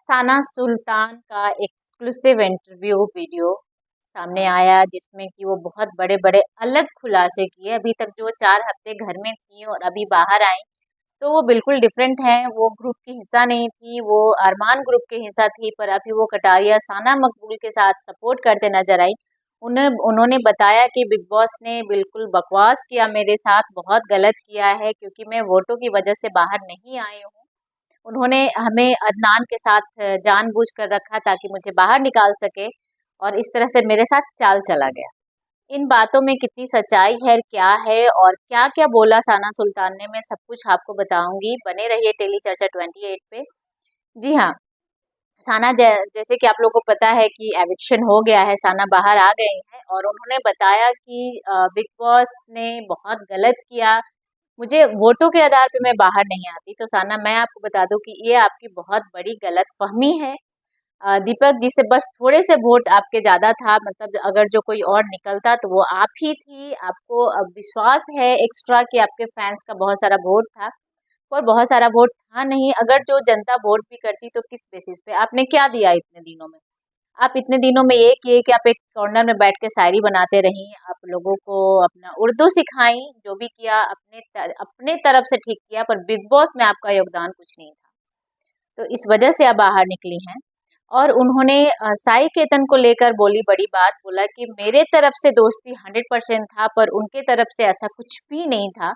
साना सुल्तान का exclusive interview video सामने आया जिसमें कि वो बहुत बड़े-बड़े अलग खुलासे किए। अभी तक जो 4 हफ्ते घर में थी और अभी बाहर आई, तो वो बिल्कुल डिफरेंट हैं। वो ग्रुप की हिस्सा नहीं थी, वो अरमान ग्रुप के हिस्सा थी, पर अभी वो कटारिया साना मकबूल के साथ सपोर्ट करते नज़र आई। उन्होंने बताया कि बिग बॉस ने बिल्कुल बकवास किया मेरे साथ, बहुत गलत किया है क्योंकि मैं वोटों की वजह से बाहर नहीं आई हूँ। उन्होंने हमें अदनान के साथ जानबूझकर रखा ताकि मुझे बाहर निकाल सके और इस तरह से मेरे साथ चाल चला गया। इन बातों में कितनी सच्चाई है, क्या है और क्या-क्या बोला साना सुल्तान ने, मैं सब कुछ आपको बताऊँगी। बने रहिए टेली चर्चा 28 पे। जी हाँ, साना जैसे कि आप लोगों को पता है कि एविक्शन हो गया है, साना बाहर आ गई हैं और उन्होंने बताया कि बिग बॉस ने बहुत गलत किया, मुझे वोटों के आधार पे मैं बाहर नहीं आती। तो साना, मैं आपको बता दूँ कि ये आपकी बहुत बड़ी गलतफ़हमी है। दीपक जी से बस थोड़े से वोट आपके ज़्यादा था, मतलब अगर जो कोई और निकलता तो वो आप ही थी। आपको अब विश्वास है एक्स्ट्रा कि आपके फैंस का बहुत सारा वोट था, और बहुत सारा वोट था नहीं। अगर जो जनता वोट भी करती तो किस बेसिस पे? आपने क्या दिया इतने दिनों में? आप इतने दिनों में ये किए कि आप एक कॉर्नर में बैठ के शायरी बनाते रहीं, आप लोगों को अपना उर्दू सिखाई, जो भी किया अपने तरफ से ठीक किया, पर बिग बॉस में आपका योगदान कुछ नहीं था। तो इस वजह से आप बाहर निकली हैं। और उन्होंने साई केतन को लेकर बोली बड़ी बात, बोला कि मेरे तरफ से दोस्ती 100% था, पर उनके तरफ से ऐसा कुछ भी नहीं था।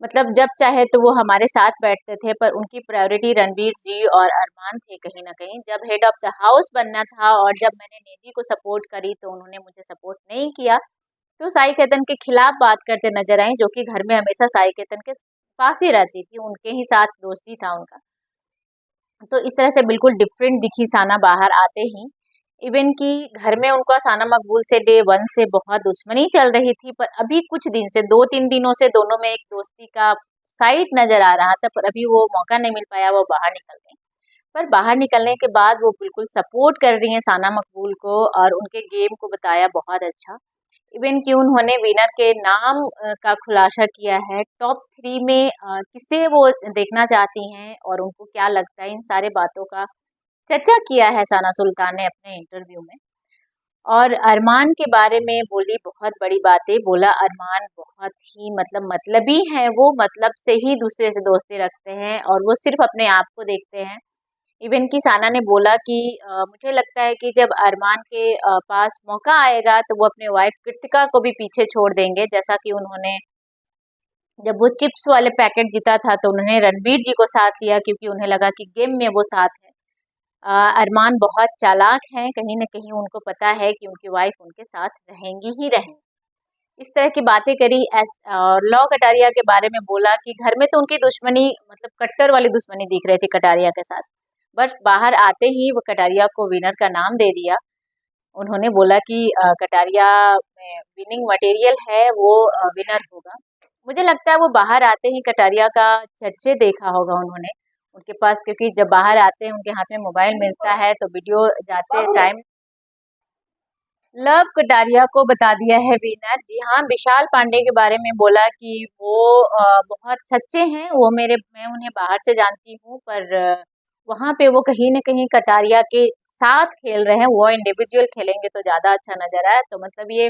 मतलब जब चाहे तो वो हमारे साथ बैठते थे, पर उनकी प्रायोरिटी रणवीर जी और अरमान थे कहीं न कहीं। जब हेड ऑफ़ द हाउस बनना था और जब मैंने नेजी को सपोर्ट करी तो उन्होंने मुझे सपोर्ट नहीं किया। तो साई केतन के खिलाफ बात करते नज़र आईं, जो कि घर में हमेशा साई केतन के पास ही रहती थी, उनके ही साथ दोस्ती था उनका। तो इस तरह से बिल्कुल डिफरेंट दिखी साना बाहर आते ही। इवन कि घर में उनका साना मकबूल से डे 1 से बहुत दुश्मनी चल रही थी, पर अभी कुछ दिन से 2-3 दिनों से दोनों में एक दोस्ती का साइड नज़र आ रहा था, पर अभी वो मौका नहीं मिल पाया, वो बाहर निकल गईं। पर बाहर निकलने के बाद वो बिल्कुल सपोर्ट कर रही हैं साना मकबूल को और उनके गेम को बताया बहुत अच्छा। इवन कि उन्होंने विनर के नाम का खुलासा किया है। टॉप 3 में किसे वो देखना चाहती हैं और उनको क्या लगता है, इन सारे बातों का चर्चा किया है साना सुल्तान ने अपने इंटरव्यू में। और अरमान के बारे में बोली बहुत बड़ी बातें, बोला अरमान बहुत ही मतलबी हैं, वो मतलब से ही दूसरे से दोस्ती रखते हैं और वो सिर्फ़ अपने आप को देखते हैं। इवन कि साना ने बोला कि मुझे लगता है कि जब अरमान के पास मौका आएगा तो वो अपने वाइफ कृतिका को भी पीछे छोड़ देंगे, जैसा कि उन्होंने जब वो चिप्स वाले पैकेट जीता था तो उन्होंने रणवीर जी को साथ लिया क्योंकि उन्हें लगा कि गेम में वो साथ है। अरमान बहुत चालाक हैं, कहीं न कहीं उनको पता है कि उनकी वाइफ उनके साथ रहेंगी ही रहेंगी। इस तरह की बातें करी। और लौ कटारिया के बारे में बोला कि घर में तो उनकी दुश्मनी मतलब कट्टर वाली दुश्मनी दिख रही थी कटारिया के साथ। बस बाहर आते ही वो कटारिया को विनर का नाम दे दिया। उन्होंने बोला कि कटारिया में विनिंग मटेरियल है, वो विनर होगा। मुझे लगता है वो बाहर आते ही कटारिया का चर्चे देखा होगा उन्होंने, उनके पास, क्योंकि जब बाहर आते हैं उनके हाथ में मोबाइल मिलता है तो वीडियो जाते टाइम लव कटारिया को बता दिया है विनर। जी हाँ, विशाल पांडे के बारे में बोला कि वो बहुत सच्चे हैं, मैं उन्हें बाहर से जानती हूँ, पर वहाँ पे वो कहीं न कहीं कटारिया के साथ खेल रहे हैं, वो इंडिविजुअल खेलेंगे तो ज़्यादा अच्छा नज़र आया। तो मतलब ये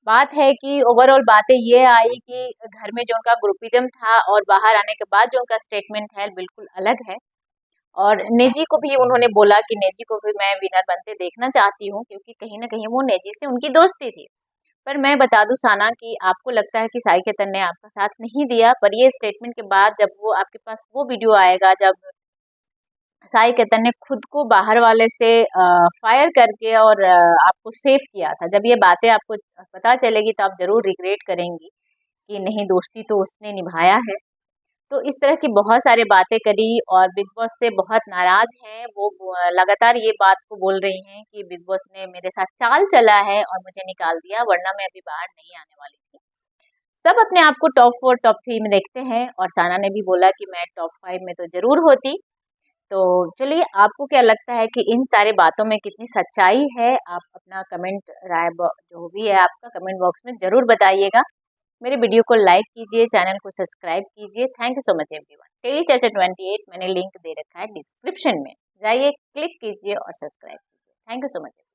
बात है कि ओवरऑल बातें ये आई कि घर में जो उनका ग्रुपिज़्म था और बाहर आने के बाद जो उनका स्टेटमेंट है बिल्कुल अलग है। और नेजी को भी उन्होंने बोला कि नेजी को भी मैं विनर बनते देखना चाहती हूँ, क्योंकि कहीं न कहीं वो नेजी से उनकी दोस्ती थी। पर मैं बता दूँ साना कि आपको लगता है कि साई केतन ने आपका साथ नहीं दिया, पर ये स्टेटमेंट के बाद जब वो आपके पास वो वीडियो आएगा जब साई केतन ने खुद को बाहर वाले से फायर करके और आपको सेव किया था। जब ये बातें आपको पता चलेगी तो आप ज़रूर रिग्रेट करेंगी कि नहीं, दोस्ती तो उसने निभाया है। तो इस तरह की बहुत सारी बातें करी और बिग बॉस से बहुत नाराज़ हैं। वो लगातार ये बात को बोल रही हैं कि बिग बॉस ने मेरे साथ चाल चला है और मुझे निकाल दिया, वरना मैं अभी बाहर नहीं आने वाली थी। सब अपने आप को टॉप 4, टॉप 3 में देखते हैं और साना ने भी बोला कि मैं टॉप 5 में तो ज़रूर होती। तो चलिए, आपको क्या लगता है कि इन सारी बातों में कितनी सच्चाई है? आप अपना कमेंट जो भी है आपका कमेंट बॉक्स में ज़रूर बताइएगा। मेरे वीडियो को लाइक कीजिए, चैनल को सब्सक्राइब कीजिए। Thank you so much everyone. Tele चर्चा 28 मैंने लिंक दे रखा है डिस्क्रिप्शन में। जाइए, क्लिक कीजिए और सब्सक्राइब कीजिए। Thank you so much.